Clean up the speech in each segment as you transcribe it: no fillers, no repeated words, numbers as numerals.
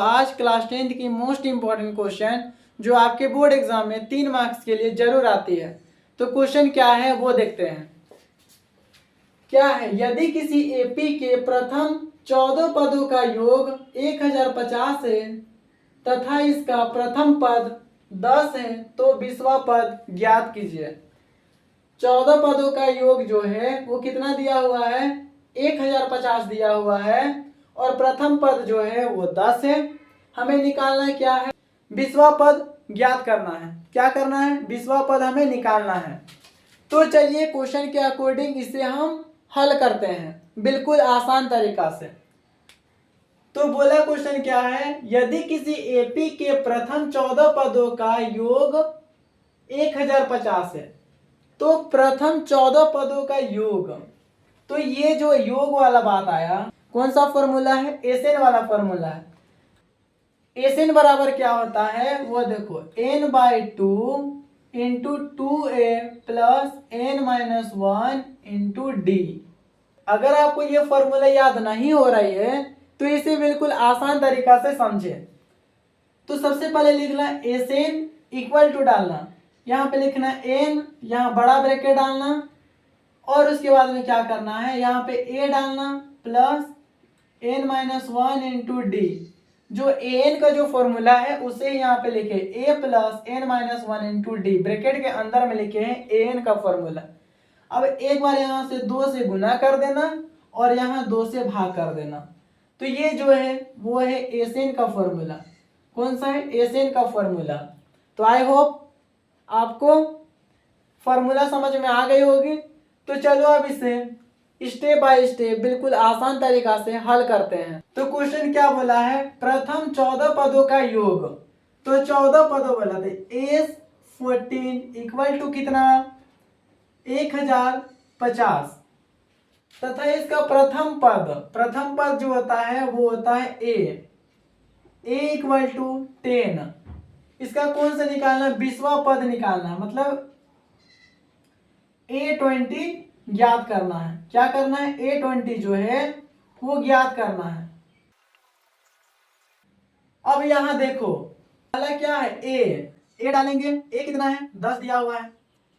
आज class 10th की most important question जो आपके बोर्ड एग्जाम में 3 मार्क्स के लिए जरूर आती है। तो क्वेश्चन क्या है वो देखते हैं। क्या है, यदि किसी एपी के प्रथम 14 पदों का योग 1050 है तथा इसका प्रथम पद 10 है तो 20वां पद ज्ञात कीजिए। 14 पदों का योग जो है वो कितना दिया हुआ है, 1050 दिया हुआ है और प्रथम पद जो है वो 10 है। हमें निकालना है क्या है, 20वां पद ज्ञात करना है। क्या करना है, 20वां पद हमें निकालना है। तो चलिए क्वेश्चन के अकॉर्डिंग इसे हम हल करते हैं बिल्कुल आसान तरीका से। तो बोला क्वेश्चन क्या है, यदि किसी एपी के प्रथम 14 पदों का योग 1050 है तो प्रथम 14 पदों का योग, तो ये जो योग वाला बात आया कौन सा फॉर्मूला है, एसएन वाला फॉर्मूला है। एसएन बराबर क्या होता है वो देखो, n/2 into 2a plus n-1 into D. अगर आपको ये फॉर्मूला याद नहीं हो रही है तो इसे बिल्कुल आसान तरीका से समझे। तो सबसे पहले लिखना एसएन इक्वल टू डालना, यहाँ पे लिखना n, यहाँ बड़ा ब्रैकेट डालना और उसके बाद में क्या करना है, यहाँ पे a डालना प्लस n-1 इंटू डी। जो an का जो फॉर्मूला है उसे यहाँ पे लिखे a plus n-1 into D, bracket के अंदर में लिखे हैं an का फॉर्मूला। अब एक बार यहाँ से 2 से गुना कर देना और यहाँ 2 से भाग कर देना। तो ये जो है वो है एसएन का फॉर्मूला। कौन सा है, एसएन का फॉर्मूला। तो आई होप आपको फॉर्मूला समझ में आ गई होगी। तो चलो अब इसे स्टेप बाय स्टेप बिल्कुल आसान तरीका से हल करते हैं। तो क्वेश्चन क्या बोला है, प्रथम 14 पदों का योग। तो 14 पदों बोला थे, एस 14 इक्वल टू कितना, 1050 तथा इसका प्रथम पद जो होता है वो होता है ए इक्वल टू 10। इसका कौन सा निकालना, 20वां पद निकालना, मतलब A20 ज्ञात करना है। क्या करना है, A20 जो है वो ज्ञात करना है। अब यहां देखो पहला क्या है, ए डालेंगे, ए कितना है 10 दिया हुआ है,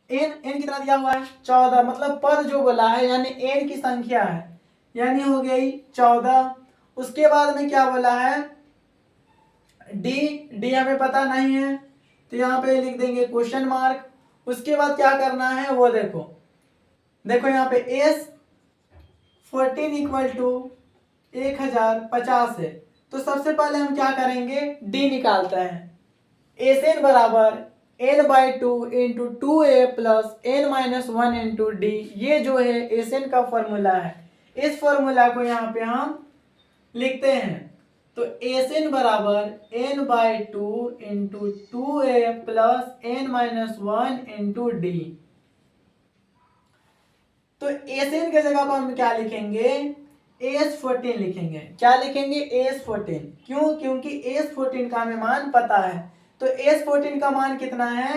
एन कितना दिया हुआ है 14, मतलब पद जो बोला है यानी एन की संख्या है, यानी हो गई 14। उसके बाद में क्या बोला है, डी हमें पता नहीं है तो यहाँ पे लिख देंगे क्वेश्चन मार्क। उसके बाद क्या करना है वो देखो यहाँ पे एस 14 इक्वल टू 1050 है। तो सबसे पहले हम क्या करेंगे, डी निकालते हैं। एसएन बराबर n/2 into 2a plus n-1 into D. ये जो है एसएन का फॉर्मूला है। इस फॉर्मूला को यहाँ पे हम लिखते हैं। तो एसएन बराबर n/2 into 2a plus n-1 into D. तो एसएन के जगह पर हम क्या लिखेंगे, AS14 लिखेंगे। क्या लिखेंगे, AS14। क्यों, क्योंकि AS14 का हमें मान पता है। तो AS14 का मान कितना है,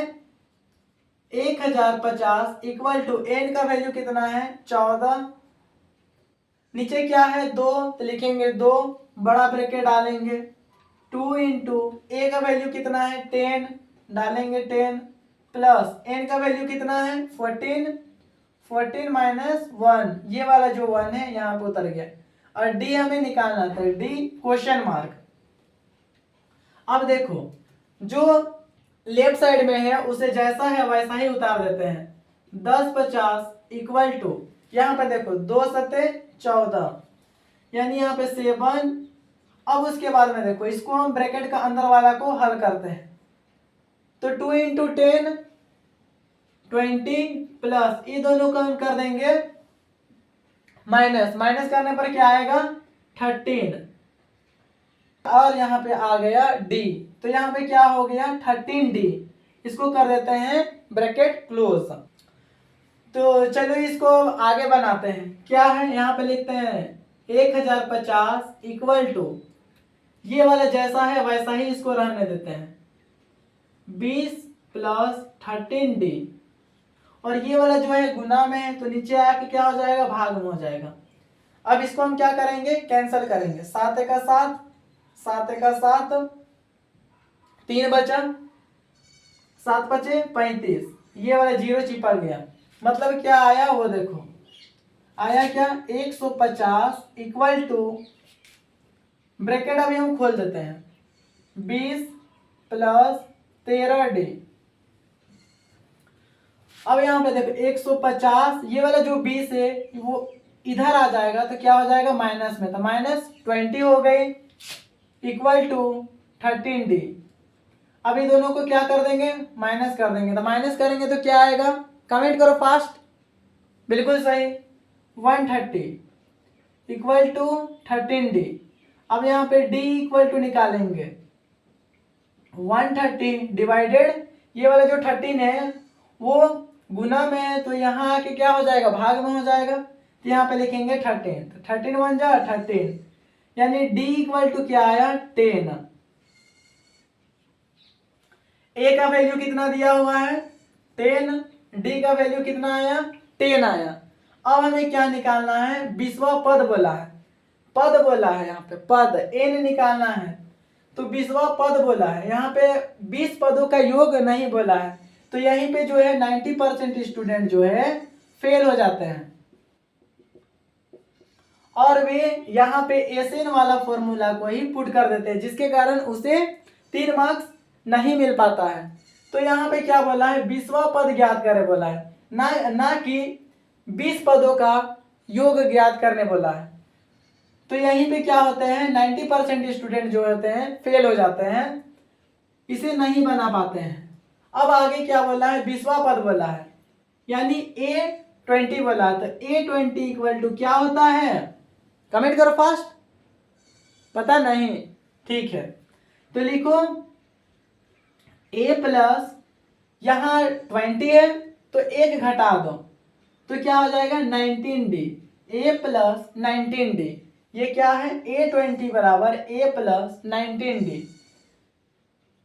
1050 इक्वल टू n का वैल्यू कितना है 14, नीचे क्या है 2 तो लिखेंगे 2, बड़ा ब्रैकेट डालेंगे 2 इंटू a का वैल्यू कितना है 10 डालेंगे 10 प्लस n का वैल्यू कितना है 14 माइनस 1, ये वाला जो 1 है यहाँ पे उतर गया और d हमें निकालना था, d क्वेश्चन मार्क। अब देखो जो लेफ्ट साइड में है उसे जैसा है वैसा ही उतार देते हैं। 1050 इक्वल टू, यहाँ पे देखो 2 सते 14 यानी यहाँ पे 7। अब उसके बाद में देखो इसको हम ब्रैकेट का अंदर वाला को हल करते हैं। तो 2 इंटू 10 20 प्लस ये दोनों को हम कर देंगे माइनस करने पर क्या आएगा 13 और यहाँ पे आ गया d। तो यहाँ पे क्या हो गया 13d। इसको कर देते हैं ब्रैकेट क्लोज। तो चलो इसको आगे बनाते हैं। क्या है, यहाँ पे लिखते हैं 1050 इक्वल टू, ये वाला जैसा है वैसा ही इसको रहने देते हैं 20 प्लस 13d। और ये वाला जो है गुना में है तो नीचे आके क्या हो जाएगा, भाग में हो जाएगा। अब इसको हम क्या करेंगे, कैंसिल करेंगे, 7 का 7 7 का 7, 3 बचा, 7 बचे 35, ये वाला 0 चिपक गया। मतलब क्या आया वो देखो, आया क्या 150 इक्वल टू, ब्रैकेट अभी हम खोल देते हैं, 20 प्लस 13d। अब यहाँ पे देखो 150, ये वाला जो 20 है वो इधर आ जाएगा तो क्या हो जाएगा माइनस में, तो -20 हो गई इक्वल टू 13d। अब इन दोनों को क्या कर देंगे, माइनस कर देंगे, तो माइनस करेंगे तो क्या आएगा, कमेंट करो फास्ट। बिल्कुल सही, 130 इक्वल टू 13d। अब यहाँ पे d इक्वल टू निकालेंगे, 130 डिवाइडेड, ये वाला जो 13 है वो गुना में है तो यहाँ आके क्या हो जाएगा, भाग में हो जाएगा, तो यहाँ पे लिखेंगे 13, तो 13 1 जा 13, यानी d इक्वल टू क्या आया 10। a का वैल्यू कितना दिया हुआ है 10, d का वैल्यू कितना आया 10 आया। अब हमें क्या निकालना है, 20वां पद बोला है, पद बोला है यहाँ पे, पद n निकालना है, तो 20वां पद बोला है, यहाँ पे 20 पदों का योग नहीं बोला है, तो यहीं पे जो है 90% स्टूडेंट जो है फेल हो जाते हैं, और वे यहाँ पे एसएन वाला फॉर्मूला को ही पुट कर देते हैं, जिसके कारण उसे 3 मार्क्स नहीं मिल पाता है। तो यहाँ पे क्या बोला है, 20वां पद ज्ञात करे बोला है, ना कि 20 पदों का योग ज्ञात करने बोला है। तो यहीं पे क्या होते हैं, 90% स्टूडेंट जो होते हैं फेल हो जाते हैं, इसे नहीं बना पाते हैं। अब आगे क्या बोला है, 20वां पद बोला है, यानी A20 बोला है, तो A20 इक्वल टू क्या होता है, कमेंट करो फास्ट, पता नहीं, ठीक है तो लिखो A प्लस, यहाँ 20 है तो 1 घटा दो तो क्या हो जाएगा 19d, A प्लस 19d, ये क्या है A20 बराबर A प्लस 19d।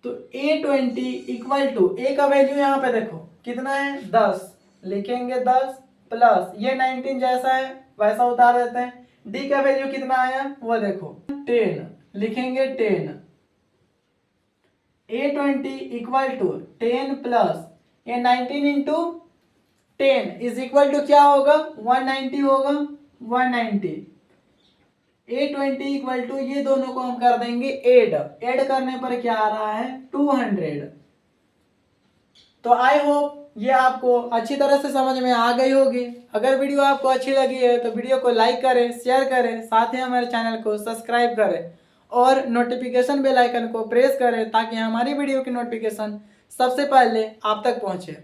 तो A20 इक्वल टू, A का वैल्यू यहाँ पे देखो कितना है 10, लिखेंगे 10 प्लस ये 19 जैसा है वैसा उतार देते हैं, D का वैल्यू कितना आया वो देखो 10, लिखेंगे 10। A20 इक्वल टू 10 प्लस ये 19 इंटू 10 इज इक्वल टू क्या होगा 190 होगा, 190। A20 इक्वल टू, ये दोनों को हम कर देंगे ऐड करने पर क्या आ रहा है 200। तो आई होप ये आपको अच्छी तरह से समझ में आ गई होगी। अगर वीडियो आपको अच्छी लगी है तो वीडियो को लाइक करें, शेयर करें, साथ ही हमारे चैनल को सब्सक्राइब करें और नोटिफिकेशन बेल आइकन को प्रेस करें ताकि हमारी वीडियो की नोटिफिकेशन सबसे पहले आप तक पहुंचे।